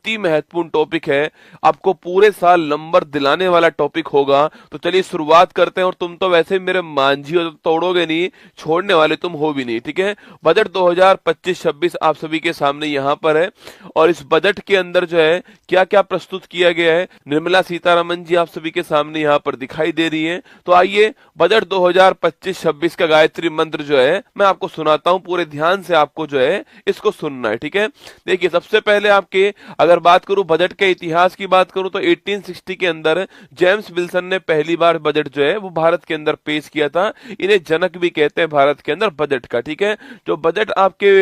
ही महत्वपूर्ण टॉपिक है, आपको पूरे साल नंबर दिलाने वाला टॉपिक होगा। तो चलिए शुरुआत करते हैं। और तुम तो वैसे भी मेरे मांझी हो, तो तोड़ोगे नहीं, छोड़ने वाले तुम हो भी नहीं, ठीक है। बजट 2025-26 आप सभी के सामने यहाँ पर है। और इस बजट के अंदर जो है क्या क्या प्रस्तुत किया गया है, निर्मला सीतारमन जी आप सभी के सामने यहाँ पर दिखाई दे रही है। तो आइए बजट 2025-26 का गायत्री मंत्र जो है मैं आपको सुनाता हूँ, पूरे ध्यान से आपको जो है इसको सुनना है, ठीक है। देखिए सबसे पहले आपके अगर बात करूं बजट के इतिहास की बात करूं तो 1860 के अंदर जेम्स विल्सन ने पहली बार बजट जो है वो भारत के अंदर पेश किया था। इन्हें जनक भी कहते हैं भारत के अंदर बजट का, ठीक है। जो बजट आपके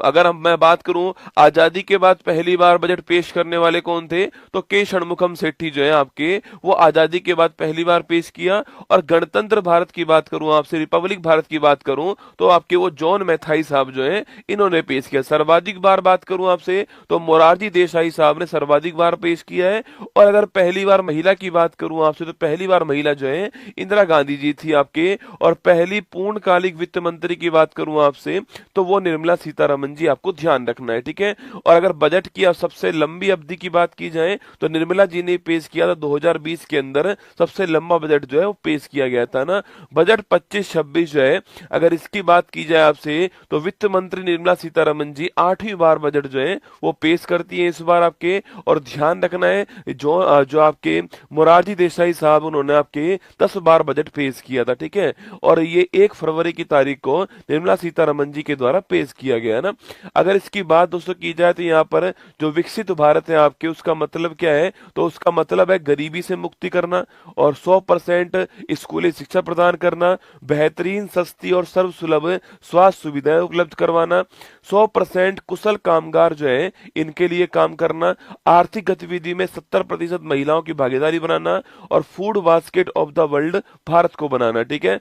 अगर मैं बात करूं आजादी के बाद पहली बार बजट पेश करने वाले कौन थे, तो के षणमुखम सेठी जो है आपके, वो आजादी के बाद पहली बार पेश किया। और गणतंत्र भारत की बात करूं आपसे, रिपब्लिक भारत की बात करूं तो आपके वो जॉन मैथाई साहब जो है इन्होंने पेश किया। सर्वाधिक बार बात करूं आपसे तो मोरारजी देसाई साहब ने सर्वाधिक बार पेश किया है। और अगर पहली बार महिला की बात करूं आपसे तो पहली बार महिला जो है इंदिरा गांधी जी थी आपके। और पहली पूर्णकालिक वित्त मंत्री की बात करूं आपसे तो वो निर्मला सीतारमन जी, आपको ध्यान रखना है, ठीक है। और अगर बजट की सबसे लंबी अवधि की बात की जाए तो निर्मला जी ने पेश किया था 2020 के अंदर, सबसे लंबा बजट जो है वो पेश किया गया था ना। बजट 25-26 जो है अगर इसकी बात की जाए आपसे तो वित्त मंत्री निर्मला सीतारमन जी 8वीं बार बजट जो है वो पेश करती है इस बार आपके। और ध्यान रखना है जो आपके मोरारजी देसाई साहब उन्होंने आपके 10 बार बजट पेश किया था, ठीक है। और ये 1 फरवरी की तारीख को निर्मला सीतारमन जी के द्वारा पेश किया गया ना। अगर इसकी बात दोस्तों की जाए तो यहाँ पर जो विकसित भारत है आपके, उसका मतलब क्या है, तो उसका मतलब है गरीबी से मुक्ति करना और 100% स्कूली शिक्षा प्रदान करना, बेहतरीन सस्ती और सर्वसुलभ स्वास्थ्य सुविधाएं उपलब्ध करवाना, 100% कुशल कामगार जो है इनके लिए काम करना, आर्थिक गतिविधि में 70% महिलाओं की भागीदारी बनाना और food basket of the world Bharat को बनाना, ठीक है।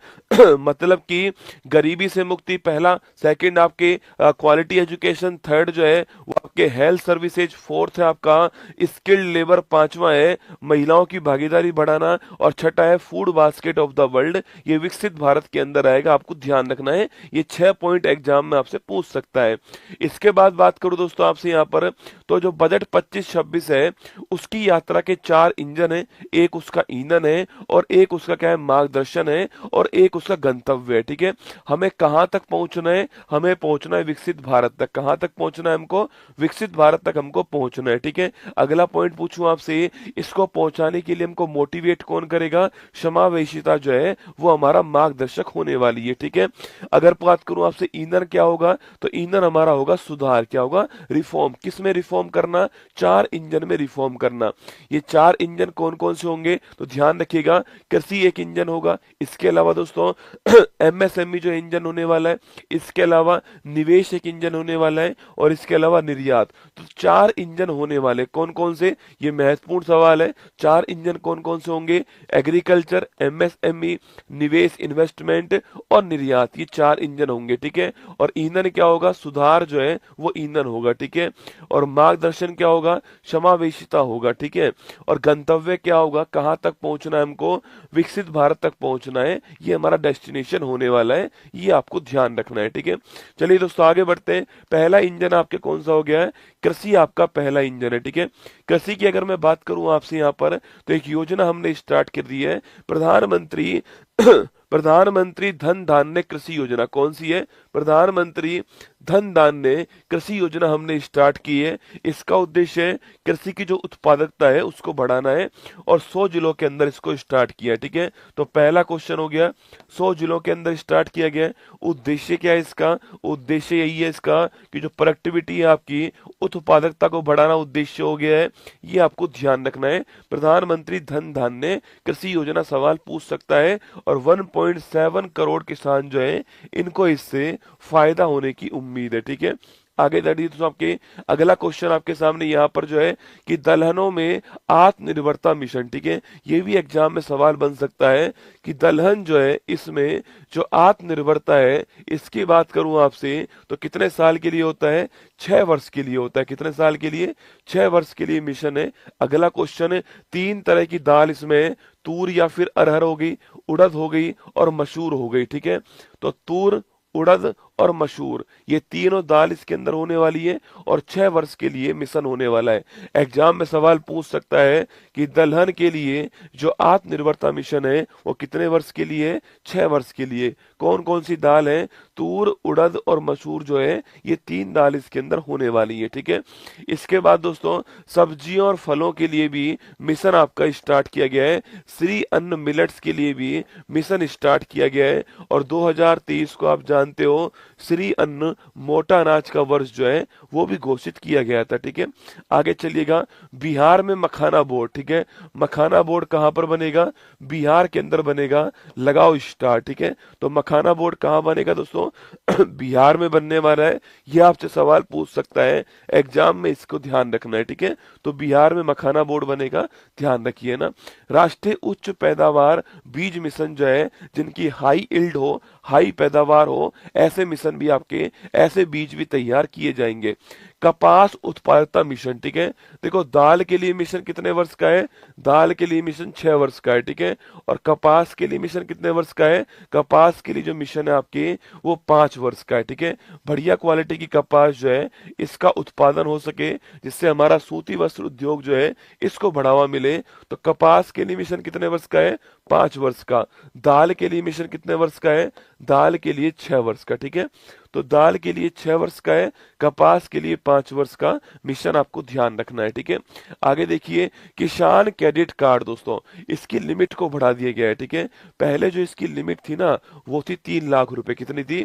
मतलब कि गरीबी से मुक्ति पहला, सेकंड आपके क्वालिटी एजुकेशन, थर्ड जो है वो आपके हेल्थ सर्विसेज, फोर्थ है आपका स्किल्ड लेबर, पांचवा है महिलाओं की भागीदारी बढ़ाना और छठा है food basket of the world. ये विकसित भारत के अंदर आएगा, आपको ध्यान रखना है। ये 6 पॉइंट एग्जाम में आपसे पूछ सकता है। इसके बाद बात करूं दोस्तों आपसे यहाँ पर, तो जो बजट 25-26 है उसकी यात्रा के 4 इंजन है। एक उसका ईंधन है और एक उसका क्या है मार्गदर्शन है और एक उसका गंतव्य है, ठीक है। हमें कहां तक पहुंचना है, हमें पहुंचना है विकसित भारत तक। कहां तक पहुंचना है हमको, विकसित भारत तक हमको पहुंचना है, ठीक है। अगला पॉइंट पूछूं आपसे, इसको पहुंचाने के लिए हमको मोटिवेट कौन करेगा, समावेशिता जो है वो हमारा मार्गदर्शक होने वाली है, ठीक है। अगर बात करूं आपसे ईंधन क्या होगा, तो ईंधन हमारा होगा सुधार, क्या होगा, रिफॉर्म। किस में रिफॉर्म करना, 4 इंजन में रिफॉर्म करना। ये 4 इंजन कौन कौन से होंगे, तो ध्यान रखिएगा, कृषि एक इंजन होगा। इसके अलावा दोस्तों एमएसएमई जो इंजन होने वाला है, इसके अलावा निवेश एक इंजन होने वाला है और इसके अलावा निर्यात। तो 4 इंजन होने वाले कौन कौन से, ये महत्वपूर्ण सवाल है। 4 इंजन कौन कौन से होंगे, एग्रीकल्चर, एमएसएमई, निवेश इन्वेस्टमेंट और निर्यात, ये 4 इंजन होंगे, ठीक है। और ईंधन क्या होगा, सुधार जो है वो ईंधन होगा, ठीक है। और मार्गदर्शन क्या होगा, समावेशिता होगा, ठीक है। और गंतव्य क्या होगा, कहां तक पहुंचना है हमको, विकसित भारत तक पहुंचना है, ये हमारा डेस्टिनेशन होने वाला है, ये आपको ध्यान रखना है, ठीक है। चलिए दोस्तों आगे बढ़ते हैं। पहला इंजन आपके कौन सा हो गया है, कृषि आपका पहला इंजन है, ठीक है। कृषि की अगर मैं बात करूं आपसे यहाँ पर, तो एक योजना हमने स्टार्ट कर दी है, प्रधानमंत्री प्रधानमंत्री धन धान्य कृषि योजना। कौन सी है, प्रधानमंत्री धन धान्य कृषि योजना हमने स्टार्ट की है। इसका उद्देश्य है कृषि की जो उत्पादकता है उसको बढ़ाना है और 100 जिलों के अंदर इसको स्टार्ट किया है, ठीक है। तो पहला क्वेश्चन हो गया, 100 जिलों के अंदर स्टार्ट किया गया है। उद्देश्य क्या है इसका, उद्देश्य यही है इसका कि जो प्रोडक्टिविटी है आपकी, उत्पादकता को बढ़ाना उद्देश्य हो गया है, ये आपको ध्यान रखना है। प्रधानमंत्री धन धान्य कृषि योजना सवाल पूछ सकता है और 1.7 करोड़ किसान जो है इनको इससे फायदा होने की उम्मीद है, ठीक है। आगे बढ़िए तो आपके अगला क्वेश्चन आपके सामने यहाँ पर जो है कि दलहनों में आत्मनिर्भरता मिशन, ठीक है। ये भी एग्जाम में सवाल बन सकता है कि दलहन जो है इसमें जो आत्मनिर्भरता है, इसकी बात करूं आपसे तो कितने साल के लिए होता है, 6 वर्ष के लिए होता है। कितने साल के लिए, 6 वर्ष के लिए मिशन है। अगला क्वेश्चन है, 3 तरह की दाल इसमें, तूर या फिर अरहर हो गई, उड़द हो गई और मसूर हो गई, ठीक है। तो तूर, उड़द और मशहूर, ये तीनों दाल इसके अंदर होने वाली है और 6 वर्ष के लिए मिशन होने वाला है। एग्जाम में सवाल पूछ सकता है कि दलहन के लिए जो आत्मनिर्भरता मिशन है वो कितने वर्ष के लिए है? 6 वर्ष के लिए। कौन कौन सी दाल है? तूर, उड़द और मसूर जो है, ये 3 दाल इसके अंदर होने वाली है। ठीक है, इसके बाद दोस्तों सब्जियों और फलों के लिए भी मिशन आपका स्टार्ट किया गया है। श्री अन्न मिलेट्स के लिए भी मिशन स्टार्ट किया गया है और 2023 को आप जानते हो श्री अन्न मोटा अनाज का वर्ष जो है वो भी घोषित किया गया था। ठीक है, आगे चलिएगा। बिहार में मखाना बोर्ड, ठीक है, मखाना बोर्ड कहां पर बनेगा? बिहार के अंदर बनेगा। लगाओ स्टार। ठीक है, तो मखाना बोर्ड कहां बनेगा दोस्तों? बिहार में बनने वाला है। ये आपसे सवाल पूछ सकता है एग्जाम में, इसको ध्यान रखना है। ठीक है, तो बिहार में मखाना बोर्ड बनेगा, ध्यान रखिए ना। राष्ट्रीय उच्च पैदावार बीज मिशन जो है, जिनकी हाई इल्ड हो, हाई पैदावार हो, ऐसे मिशन भी आपके, ऐसे बीज भी तैयार किए जाएंगे। कपास उत्पादकता मिशन, ठीक है, देखो दाल के लिए मिशन कितने वर्ष का है? दाल के लिए मिशन 6 वर्ष का है। ठीक है, और कपास के लिए मिशन कितने वर्ष का है? कपास के लिए जो मिशन है आपके वो 5 वर्ष का है। ठीक है, बढ़िया क्वालिटी की कपास जो है इसका उत्पादन हो सके, जिससे हमारा सूती वस्त्र उद्योग जो है इसको बढ़ावा मिले, तो कपास के लिए मिशन कितने वर्ष का है? 5 वर्ष का। दाल के लिए मिशन कितने वर्ष का है? दाल के लिए 6 वर्ष का। ठीक है, तो दाल के लिए 6 वर्ष का है, कपास के लिए 5 वर्ष का मिशन आपको ध्यान रखना है। ठीक है, आगे देखिए किसान क्रेडिट कार्ड दोस्तों, इसकी लिमिट को बढ़ा दिया गया है। ठीक है, पहले जो इसकी लिमिट थी ना वो थी 3 लाख रुपए। कितनी थी?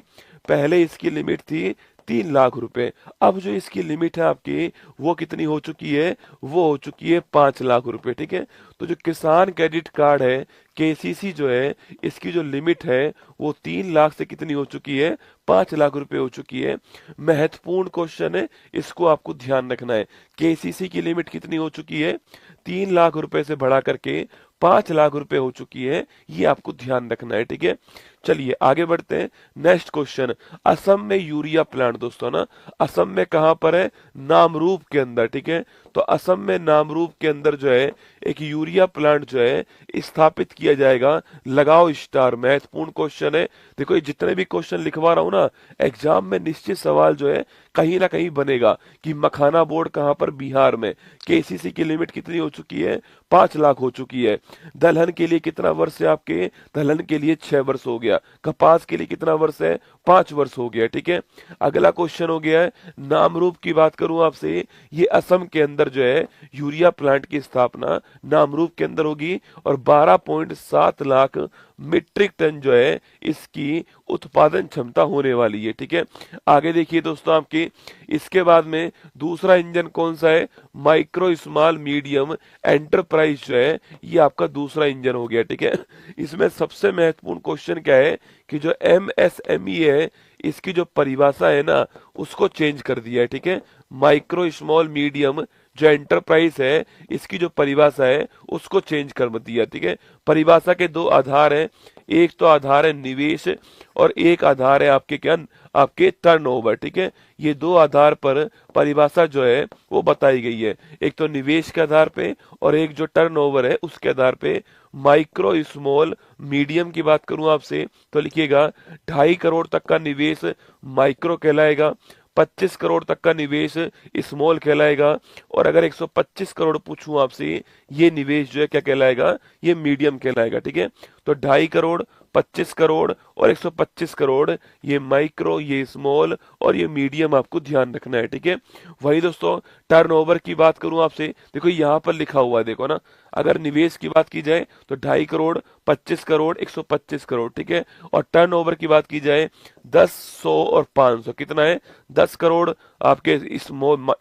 पहले इसकी लिमिट थी 3 लाख रुपए। अब जो इसकी लिमिट है आपकी वो कितनी हो चुकी है? वो हो चुकी है 5 लाख रुपए। ठीक है, तो जो किसान क्रेडिट कार्ड है, केसीसी जो है, इसकी जो लिमिट है वो 3 लाख से कितनी हो चुकी है? 5 लाख रुपए हो चुकी है। महत्वपूर्ण क्वेश्चन है, इसको आपको ध्यान रखना है। केसीसी की लिमिट कितनी हो चुकी है? 3 लाख रुपए से बढ़ा करके 5 लाख रुपए हो चुकी है, ये आपको ध्यान रखना है। ठीक है, चलिए आगे बढ़ते हैं। नेक्स्ट क्वेश्चन, असम में यूरिया प्लांट दोस्तों ना, असम में कहां पर है? नामरूप के अंदर। ठीक है, तो असम में नामरूप के अंदर जो है एक यूरिया प्लांट जो है स्थापित किया जाएगा। लगाओ स्टार, महत्वपूर्ण क्वेश्चन है। देखो ये जितने भी क्वेश्चन लिखवा रहा हूं ना, एग्जाम में निश्चित सवाल जो है कहीं ना कहीं बनेगा कि मखाना बोर्ड कहां पर? बिहार में। केसीसी की लिमिट कितनी हो चुकी है? 5 लाख हो चुकी है। दलहन के लिए कितना वर्ष है आपके? दलहन के लिए 6 वर्ष हो गया। कपास के लिए कितना वर्ष है? 5 वर्ष हो गया। ठीक है, अगला क्वेश्चन हो गया है नामरूप की। बात करूं आपसे, ये असम के अंदर जो है यूरिया प्लांट की स्थापना नामरूप के अंदर होगी और 12.7 लाख मीट्रिक टन जो है इसकी उत्पादन क्षमता होने वाली है। ठीक है, आगे देखिए दोस्तों आपके, इसके बाद में दूसरा इंजन कौन सा है? माइक्रो स्मॉल मीडियम एंटरप्राइज जो है ये आपका दूसरा इंजन हो गया। ठीक है, इसमें सबसे महत्वपूर्ण क्वेश्चन क्या है कि जो एमएसएमई है इसकी जो परिभाषा है ना उसको चेंज कर दिया है। ठीक है, माइक्रो स्मॉल मीडियम जो एंटरप्राइज है इसकी जो परिभाषा है उसको चेंज कर दिया। ठीक है, परिभाषा के 2 आधार हैं, एक तो आधार है निवेश और एक आधार है आपके क्या? आपके टर्नओवर। ठीक है, ये 2 आधार पर परिभाषा जो है वो बताई गई है, एक तो निवेश के आधार पे और एक जो टर्नओवर है उसके आधार पे। माइक्रो स्मॉल मीडियम की बात करूं आपसे तो लिखिएगा 2.5 करोड़ तक का निवेश माइक्रो कहलाएगा, 25 करोड़ तक का निवेश स्मॉल कहलाएगा, और अगर 125 करोड़ पूछूं आपसे ये निवेश जो है क्या कहलाएगा? ये मीडियम कहलाएगा। ठीक है, तो 2.5 करोड़, 25 करोड़ और 125 करोड़, ये माइक्रो, ये स्मॉल और ये मीडियम आपको ध्यान रखना है। ठीक है, वही दोस्तों टर्नओवर की बात करूं आपसे, देखो यहाँ पर लिखा हुआ है, देखो ना, अगर निवेश की बात की जाए तो 2.5 करोड़, 25 करोड़, 125 करोड़। ठीक है, और टर्नओवर की बात की जाए 10, 100 और 500, कितना है? 10 करोड़ आपके स्मॉल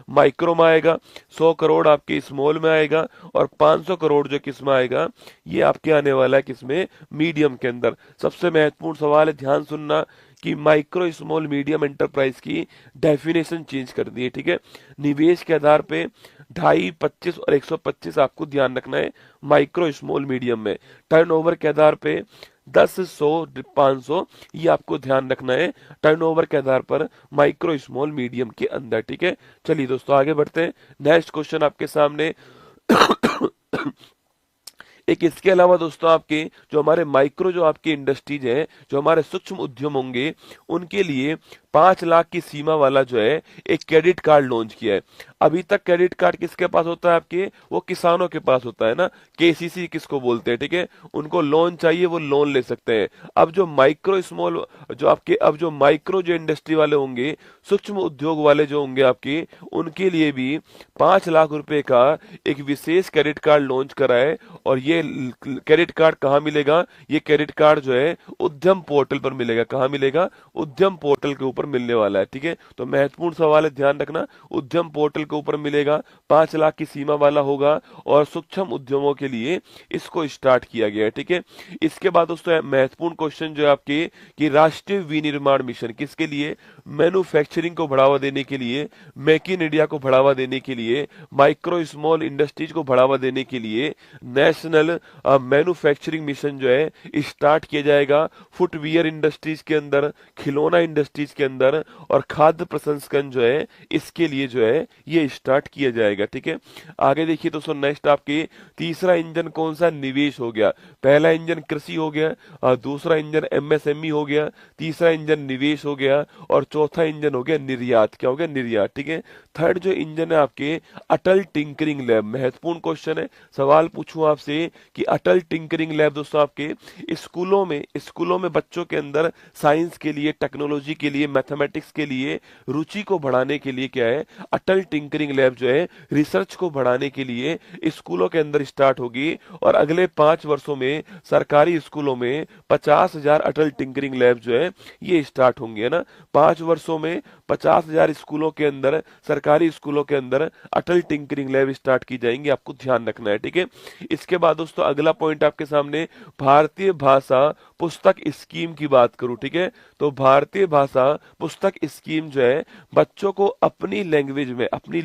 माइक्रो में आएगा, 100 करोड़ आपके स्मॉल में आएगा और 500 करोड़ जो किस में आएगा? ये आपके आने वाला है किसमें? मीडियम के अंदर। सबसे महत्वपूर्ण सवाल है, ध्यान सुनना, कि माइक्रो स्मॉल मीडियम एंटरप्राइज की डेफिनेशन चेंज कर दी है। ठीक है, निवेश के आधार पे 2.5, 25 और 125 आपको ध्यान रखना है माइक्रो स्मॉल मीडियम में। टर्नओवर के आधार पे 10, 100, 500 ये आपको ध्यान रखना है टर्नओवर के आधार पर माइक्रो स्मॉल मीडियम के अंदर। ठीक है, चलिए दोस्तों आगे बढ़ते हैं। नेक्स्ट क्वेश्चन आपके सामने एक इसके अलावा दोस्तों आपके जो हमारे माइक्रो जो आपकी इंडस्ट्रीज है, जो हमारे सूक्ष्म उद्यम होंगे, उनके लिए 5 लाख की सीमा वाला जो है एक क्रेडिट कार्ड लॉन्च किया है। अभी तक क्रेडिट कार्ड किसके पास होता है आपके, वो किसानों के पास होता है ना, केसीसी किसको बोलते हैं, ठीक है, उनको लोन चाहिए वो लोन ले सकते हैं। अब जो माइक्रो स्मॉल जो आपके अब जो माइक्रो जो इंडस्ट्री वाले होंगे, सूक्ष्म उद्योग वाले जो होंगे आपके, उनके लिए भी 5 लाख रुपए का एक विशेष क्रेडिट कार्ड लॉन्च करा है। और ये क्रेडिट कार्ड कहाँ मिलेगा, ये क्रेडिट कार्ड जो है उद्यम पोर्टल पर मिलेगा। कहाँ मिलेगा, उद्यम पोर्टल के ऊपर मिलने वाला है, ठीक है। तो महत्वपूर्ण सवाल है, ध्यान रखना, उद्यम पोर्टल के ऊपर मिलेगा, 5 लाख की सीमा वाला होगा और सूक्ष्म उद्यमों के लिए इसको स्टार्ट किया गया है, ठीक है। इसके बाद दोस्तों महत्वपूर्ण क्वेश्चन जो है आपके कि राष्ट्रीय विनिर्माण मिशन किसके लिए, मैन्युफैक्चरिंग को बढ़ावा देने के लिए, मेक इन इंडिया को बढ़ावा देने के लिए, माइक्रो स्मॉल इंडस्ट्रीज को बढ़ावा देने के लिए नेशनल मैन्युफैक्चरिंग मिशन जो है स्टार्ट किया जाएगा। फुटवियर इंडस्ट्रीज के अंदर, खिलौना इंडस्ट्रीज के अंदर और खाद्य प्रसंस्करण जो है इसके लिए जो है ये स्टार्ट किया जाएगा, ठीक है। आगे देखिए दोस्तों, नेक्स्ट आपके तीसरा इंजन कौन सा, निवेश हो गया। पहला इंजन कृषि हो गया, दूसरा इंजन एमएसएमई हो गया, तीसरा इंजन निवेश हो गया और चौथा इंजन हो गया निर्यात। क्या हो गया, निर्यात, ठीक है। थर्ड जो इंजन है आपके अटल टिंकरिंग लैब। महत्वपूर्ण क्वेश्चन है, सवाल पूछूं आपसे कि अटल टिंकरिंग लैब दोस्तों आपके स्कूलों में बच्चों के अंदर साइंस के लिए, टेक्नोलॉजी के लिए, मैथमेटिक्स के लिए रुचि को बढ़ाने के लिए क्या है, अटल टिंकरिंग लैब जो है रिसर्च को बढ़ाने के लिए स्कूलों के अंदर स्टार्ट होगी। और अगले 5 वर्षों में सरकारी स्कूलों में 50,000 अटल टिंकरिंग लैब जो है ये स्टार्ट होंगे, है ना। 5 वर्षों में 50,000 स्कूलों के अंदर, सरकारी स्कूलों के अंदर अटल टिंकरिंग लैब स्टार्ट की जाएंगी, आपको ध्यान रखना है, ठीक है। इसके बाद दोस्तों अगला पॉइंट आपके सामने भारतीय भाषा पुस्तक स्कीम की बात करूं, ठीक है। तो भारतीय भाषा पुस्तक स्कीम जो है बच्चों को अपनी लैंग्वेज में, अपनी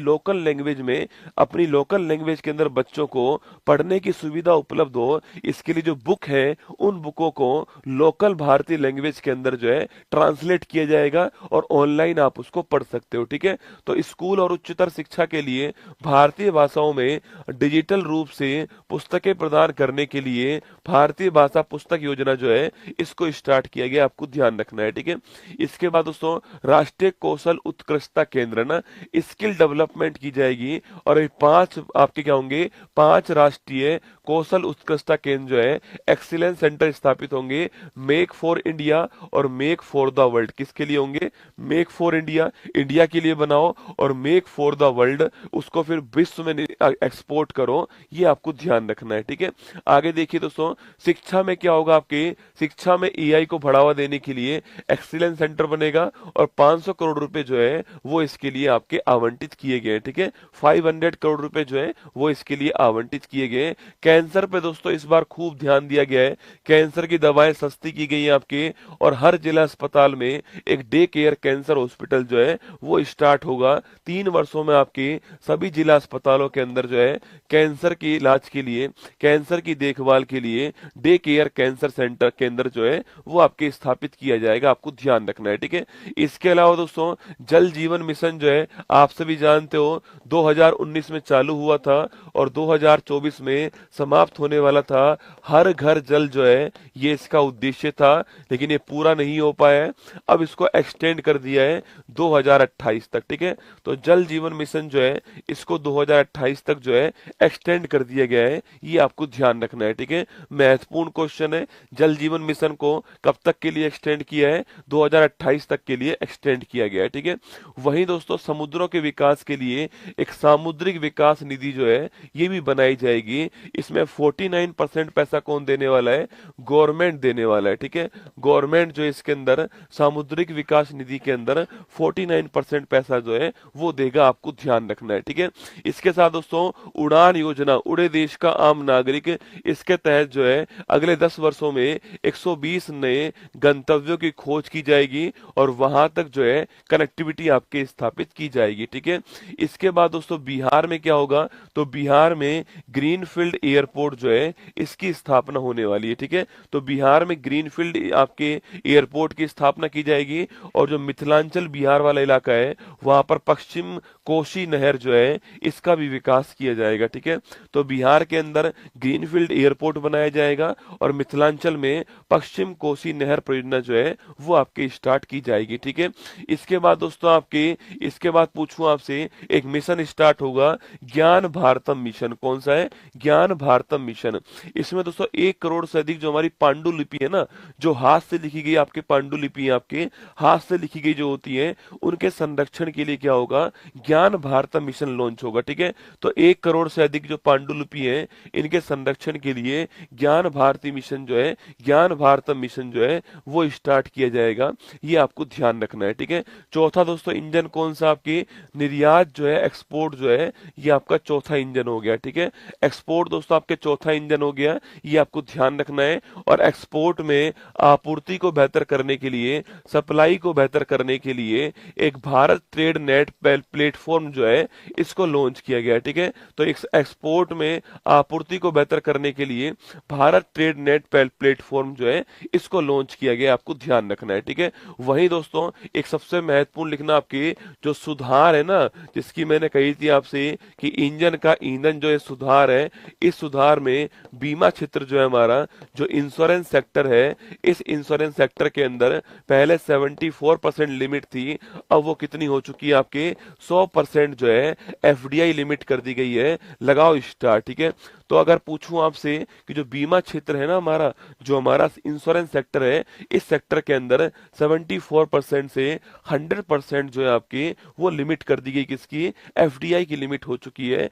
लोकल लैंग्वेज के अंदर बच्चों को पढ़ने की सुविधा उपलब्ध हो, इसके लिए जो बुक है उन बुकों को लोकल भारतीय लैंग्वेज के अंदर जो है ट्रांसलेट किया जाएगा और ऑनलाइन आप उसको पढ़ सकते हो, ठीक है। तो स्कूल और उच्चतर शिक्षा के लिए भारतीय भाषाओं में डिजिटल रूप से पुस्तकें प्रदान करने के लिए भारतीय भाषा पुस्तक योजना जो है इसको स्टार्ट किया गया, आपको ध्यान रखना है, ठीक है। इसके बाद दोस्तों राष्ट्रीय कौशल उत्कृष्टता केंद्र ना, स्किल डेवलपमेंट की जाएगी और ये 5 आपके क्या होंगे, 5 राष्ट्रीय कौशल उत्कृष्टता केंद्र जो है एक्सीलेंस सेंटर स्थापित होंगे। मेक फॉर इंडिया और मेक फॉर द वर्ल्ड किसके लिए होंगे, मेक फॉर इंडिया, इंडिया के लिए बनाओ, और मेक फॉर द वर्ल्ड उसको फिर विश्व में एक्सपोर्ट करो, ये आपको ध्यान रखना है, ठीक है। आगे देखिए दोस्तों, शिक्षा में क्या होगा, आपके शिक्षा में एआई को बढ़ावा देने के लिए एक्सीलेंस सेंटर बनेगा और 500 करोड़ रुपए जो है वो इसके लिए आपके आवंटित किए गए, ठीक है। 500 करोड़ रुपए जो है वो इसके लिए आवंटित किए गए। कैंसर पे दोस्तों इस बार खूब ध्यान दिया गया है, कैंसर की दवाएं सस्ती की गई है आपके, और हर जिला अस्पताल में एक डे केयर कैंसर हॉस्पिटल जो है वो स्टार्ट होगा। 3 वर्षों में आपके सभी जिला अस्पतालों के अंदर जो है कैंसर के इलाज के लिए, कैंसर की देखभाल के लिए डे केयर कैंसर सेंटर केंद्र जो है वो आपके स्थापित किया जाएगा, आपको ध्यान रखना है, ठीक है। इसके अलावा दोस्तों जल जीवन मिशन जो है आप सभी जानते हो 2019 में चालू हुआ था और 2024 में समाप्त होने वाला था। हर घर जल जो है ये इसका उद्देश्य था, लेकिन ये पूरा नहीं हो पाया है। अब इसको एक्सटेंड कर दिया है 2028 तक, ठीक है। तो जल जीवन मिशन जो है इसको 2028 तक जो है एक्सटेंड कर दिया गया है, ये आपको ध्यान रखना है, ठीक है। महत्वपूर्ण क्वेश्चन है, जल जीवन मिशन को कब तक के लिए एक्सटेंड किया है, 2028 तक के लिए एक्सटेंड किया गया है, ठीक है। वहीं दोस्तों समुद्रों के विकास के लिए एक सामुद्रिक विकास निधि जो है ये भी बनाई जाएगी। इसमें 49% पैसा कौन देने वाला है, गवर्नमेंट देने वाला है, ठीक है। गवर्नमेंट जो इसके अंदर सामुद्रिक विकास निधि के अंदर 49% पैसा जो है वो देगा, आपको ध्यान रखना है, ठीक है। इसके साथ दोस्तों उड़ान योजना, उड़े देश का आम नागरिक, इसके तहत जो है अगले 10 वर्षों में 120 नए गंतव्यों की खोज की जाएगी और वहां तक जो है कनेक्टिविटी आपके स्थापित की जाएगी, ठीक है। इसके बाद दोस्तों बिहार में क्या होगा, तो बिहार में ग्रीनफील्ड एयरपोर्ट जो है इसकी स्थापना होने वाली है, ठीक है। तो बिहार में ग्रीनफील्ड आपके एयरपोर्ट की स्थापना की जाएगी और जो मिथिलांचल बिहार वाला इलाका है वहां पर पश्चिम कोसी नहर जो है इसका भी विकास किया जाएगा। ठीक है, तो बिहार के अंदर ग्रीनफील्ड एयरपोर्ट बनाया जाएगा और मिथिलांचल में पश्चिम कोसी नहर परियोजना जो है वो आपके स्टार्ट की जाएगी। ठीक है, इसके बाद दोस्तों आपके इसके बाद पूछूं आपसे, एक मिशन स्टार्ट होगा ज्ञान भारतम मिशन। कौन सा है? ज्ञान भारतम मिशन। इसमें दोस्तों 1 करोड़ से अधिक जो हमारी पांडुलिपि है ना, जो हाथ से लिखी गई आपके पांडुलिपि है, आपके हाथ से लिखी गई जो होती है, उनके संरक्षण के लिए क्या होगा? ज्ञान भारतम मिशन लॉन्च होगा। ठीक है, तो 1 करोड़ से अधिक जो पांडुलिपि है इनके संरक्षण के लिए ज्ञान भारती मिशन जो है, ज्ञान भारतम मिशन जो है वो स्टार्ट किया जाएगा। ये आपको ध्यान रखना है। ठीक है, चौथा दोस्तों इंजन कौन सा? आपकी निर्यात जो है, एक्सपोर्ट जो है, ये आपका चौथा इंजन हो गया। ठीक है, एक्सपोर्ट दोस्तों आपके चौथा इंजन हो गया, ये आपको ध्यान रखना है। और एक्सपोर्ट में आपूर्ति को बेहतर करने के लिए, सप्लाई को बेहतर करने के लिए एक भारत ट्रेड नेट प्लेटफॉर्म जो है इसको लॉन्च किया गया। ठीक है, तो एक्सपोर्ट में आपूर्ति को बेहतर करने के लिए भारत ट्रेड नेट प्लेटफॉर्म जो है इसको लॉन्च किया गया, आपको ध्यान रखना है। ठीक है, वहीं दोस्तों एक सबसे महत्वपूर्ण लिखना आपकी जो सुधार है ना, जिसकी मैंने कही थी आपसे कि इंजन का ईंधन जो है सुधार है, इस सुधार में बीमा क्षेत्र जो है हमारा, जो इंश्योरेंस सेक्टर है, इस इंश्योरेंस सेक्टर के अंदर पहले 74% लिमिट थी, अब वो कितनी हो चुकी है? आपके 100% जो है एफडीआई लिमिट कर दी गई है। लगाओ स्टार। ठीक है, तो अगर पूछूं आपसे कि जो बीमा क्षेत्र है ना हमारा, जो हमारा इंश्योरेंस सेक्टर है, इस सेक्टर के अंदर 74% से 100% जो है आपकी वो लिमिट कर दी गई। किसकी? एफडीआई की लिमिट हो चुकी है।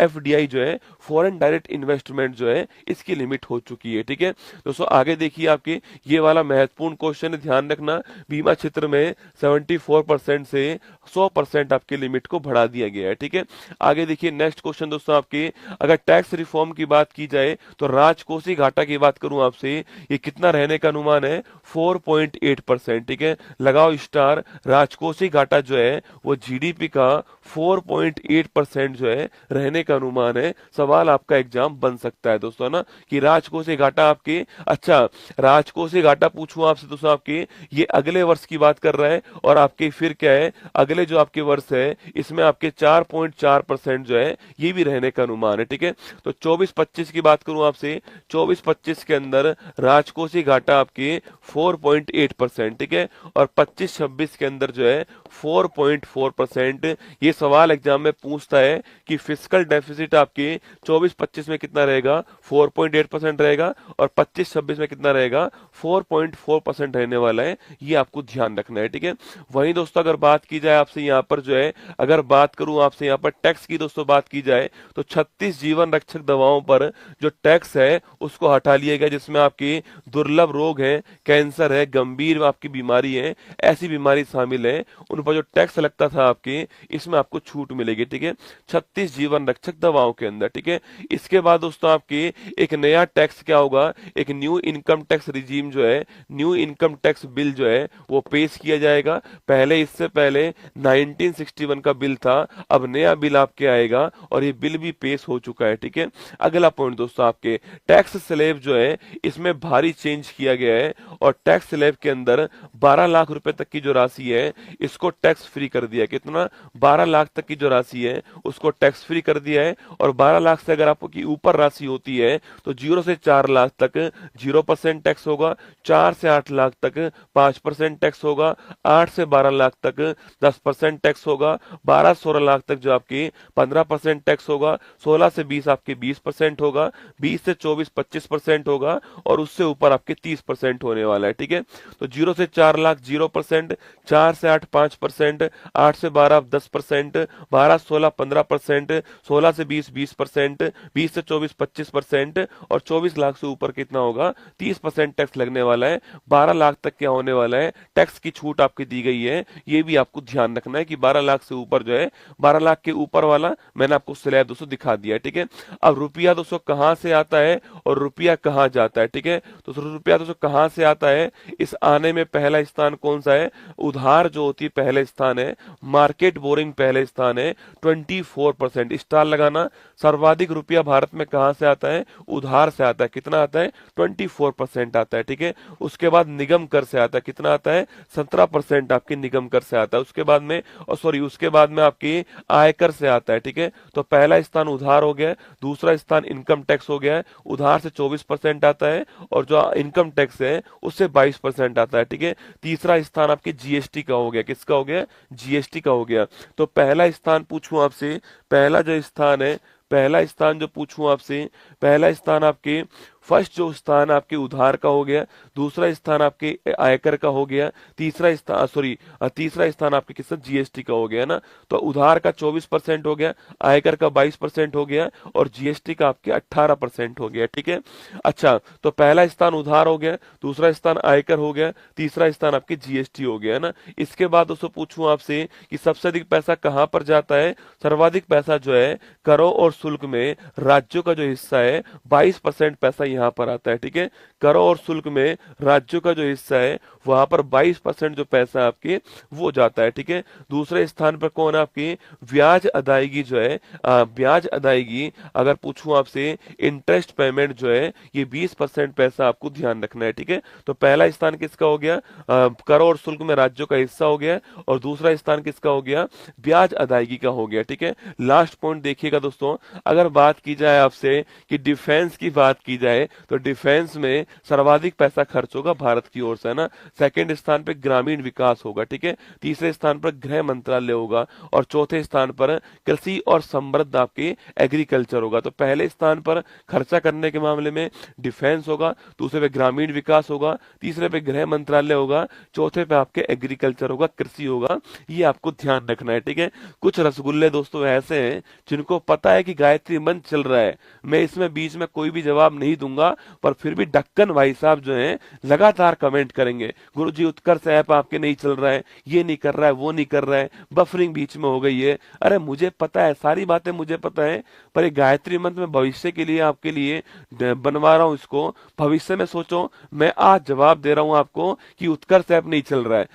एफडीआई जो है फॉरेन डायरेक्ट इन्वेस्टमेंट जो है इसकी लिमिट हो चुकी है। ठीक है दोस्तों, आगे देखिए आपके ये वाला महत्वपूर्ण क्वेश्चन, ध्यान रखना, बीमा क्षेत्र में 74% से 100% आपके लिमिट को बढ़ा दिया गया है। ठीक है, आगे देखिए नेक्स्ट क्वेश्चन दोस्तों आपके, अगर टैक्स रिफॉर्म की बात की जाए तो राजकोषीय घाटा की बात करूं आपसे, ये कितना रहने का अनुमान है? 4.8%। ठीक है, लगाओ स्टार। राजकोषीय घाटा जो है वो जीडीपी का 4.8% जो है रहने का अनुमान है। सवाल आपका एग्जाम बन सकता है दोस्तों, है ना, कि राजकोषीय घाटा आपके, अच्छा राजकोषीय घाटा पूछूं आपसे दोस्तों आपके, ये अगले वर्ष की बात कर रहा है और आपके फिर क्या है, अगले जो आपके वर्ष है इसमें आपके 4.4% जो है ये भी रहने का अनुमान है। ठीक है, तो 24-25 की बात करूं आपसे, 24-25 के अंदर राजकोषीय घाटा आपके 4.8%। ठीक है, और 25-26 के अंदर जो है 4.4%। ये सवाल एग्जाम में पूछता है कि फिस्कल डेफिसिट आपके 24-25 में कितना रहेगा? 4.8% रहेगा, और 25-26 में कितना रहेगा? 4.4% रहने वाला है। ये आपको ध्यान रखना है। ठीक है, वहीं दोस्तों अगर बात की जाए आपसे यहाँ पर जो है, अगर बात करूं आपसे यहाँ पर टैक्स की दोस्तों बात की जाए तो 36 जीवन रक्षक दवाओं पर जो टैक्स है उसको हटा लिया गया, जिसमें आपकी दुर्लभ रोग है, कैंसर है, गंभीर आपकी बीमारी है, ऐसी बीमारी शामिल है, उन पर जो टैक्स लगता था आपके, इसमें आपको छूट मिलेगी। ठीक है, 36 जीवन रक्षक दवाओं के अंदर। ठीक है, इसके बाद दोस्तों आपके एक नया टैक्स क्या होगा? एक न्यू इनकम टैक्स रिजीम जो है, न्यू इनकम टैक्स बिल जो है वो पेश किया जाएगा। पहले इससे पहले 1961 का बिल था, अब नया बिल आपके आएगा और ये बिल भी पेश हो चुका है। ठीक है, अगला पॉइंट दोस्तों आपके टैक्स स्लैब जो है इसमें भारी चेंज किया गया है, और टैक्स स्लैब के अंदर 12 लाख रुपए तक की जो राशि है इसको टैक्स फ्री कर दिया। कितना? 12 लाख तक की जो राशि है उसको टैक्स फ्री कर दिया है। और 12 लाख से अगर आपकी ऊपर राशि होती है तो 0 से 4 लाख तक 0% टैक्स होगा, 4 से 8 लाख तक 5% टैक्स होगा, 8 से 12 लाख तक 10% टैक्स होगा, 12-16 लाख तक जो आपकी 15% टैक्स होगा, 16 से 20 आपके 20% होगा, 20 से 24 25% होगा, और उससे ऊपर आपके 30% होने वाला है। ठीक है, तो 0 से 4 लाख 0%, 4 से 8 5%, 8 से 12 10%, 12-16 15%, 16 से 20 20%, 20 से 24 25%, और 24 लाख से ऊपर कितना होगा? 30% टैक्स लगने वाला है। 12 लाख तक क्या होने वाला है? टैक्स की छूट आपकी दी गई है। ये भी आपको ध्यान रखना है कि 12 लाख से ऊपर जो है, 12 लाख के ऊपर वाला मैंने आपको स्लैब दोस्तों दिखा दिया है। ठीक है, अब रुपया दोस्तों कहां से आता है और रुपया कहां जाता है? ठीक है, तो रुपया दोस्तों कहां से आता है, इस आने में पहला स्थान कौन सा है? उधार जो होती है पहले स्थान है, मार्केट बोरिंग पहले पहले स्थान है 24%। स्टार लगाना। सर्वाधिक रुपया भारत में कहां से आता है? उधार से आता है। कितना आता है? 24% आता है, ठीक है। उसके बाद निगम कर से आता है। कितना आता है? 17% आपके निगम कर से आता है। उसके बाद में उसके बाद में आपकी आयकर से आता है, ठीक है। तो पहला स्थान उधार हो गया, दूसरा स्थान इनकम टैक्स हो गया है। उधार से 24% आता है और जो इनकम टैक्स है उससे 22% आता है, ठीक है। तीसरा स्थान आपके जीएसटी का हो गया। किसका हो गया? जीएसटी का हो गया। तो पहला स्थान पूछूं आपसे, पहला जो स्थान है, पहला स्थान जो पूछूं आपसे, पहला स्थान आपके फर्स्ट जो स्थान आपके उधार का हो गया, दूसरा स्थान आपके आयकर का हो गया, तीसरा स्थान आपके किसका? जीएसटी का हो गया ना। तो उधार का 24% हो गया, आयकर का 22% हो गया और जीएसटी का आपके 18% हो गया, ठीक है। अच्छा, तो पहला स्थान उधार हो गया, दूसरा स्थान आयकर हो गया, तीसरा स्थान आपके जीएसटी हो गया ना। इसके बाद दोस्तों पूछूं आपसे कि सबसे अधिक पैसा कहां पर जाता है? सर्वाधिक पैसा जो है करों और शुल्क में राज्यों का जो हिस्सा है 22% पैसा यहां पर आता है, ठीक है। करों और शुल्क में राज्यों का जो हिस्सा है वहां पर 22% जो पैसा आपके वो जाता है, ठीक है। दूसरे स्थान पर कौन है आपकी? ब्याज अदायगी जो है, ब्याज अदायगी अगर पूछूं आपसे, इंटरेस्ट पेमेंट जो है ये 20% पैसा आपको ध्यान रखना है, ठीक है। तो पहला स्थान किसका हो गया? करों और शुल्क में राज्यों का हिस्सा हो गया और दूसरा स्थान किसका हो गया? ब्याज अदायगी का हो गया, ठीक है। लास्ट पॉइंट देखिएगा दोस्तों, अगर बात की जाए आपसे कि डिफेंस की बात की जाए तो डिफेंस में सर्वाधिक पैसा खर्च होगा भारत की ओर से, है ना। सेकंड स्थान पे ग्रामीण विकास होगा, ठीक है। तीसरे स्थान पर गृह मंत्रालय होगा और चौथे स्थान पर कृषि और समृद्ध आपके एग्रीकल्चर होगा। तो पहले स्थान पर खर्चा करने के मामले में डिफेंस होगा, दूसरे पे ग्रामीण विकास होगा, तीसरे पे गृह मंत्रालय होगा, चौथे पे आपके एग्रीकल्चर होगा, कृषि होगा। ये आपको ध्यान रखना है, ठीक है। कुछ रसगुल्ले दोस्तों ऐसे हैं जिनको पता है कि गायत्री मंत्र चल रहा है, मैं इसमें बीच में कोई भी जवाब नहीं दूंगा, पर फिर भी ढक्कन भाई साहब जो हैं लगातार कमेंट करेंगे, गुरुजी उत्कर्ष ऐप आपके नहीं चल रहा है, ये नहीं कर रहा है, वो नहीं कर रहा है, बफरिंग बीच में हो गई है। अरे मुझे पता है, सारी बातें मुझे पता है, पर ये गायत्री मंत्र में भविष्य के लिए आपके लिए बनवा रहा हूं इसको। भविष्य में सोचो, मैं आज जवाब दे रहा हूं आपको कि उत्कर्ष ऐप नहीं चल रहा है,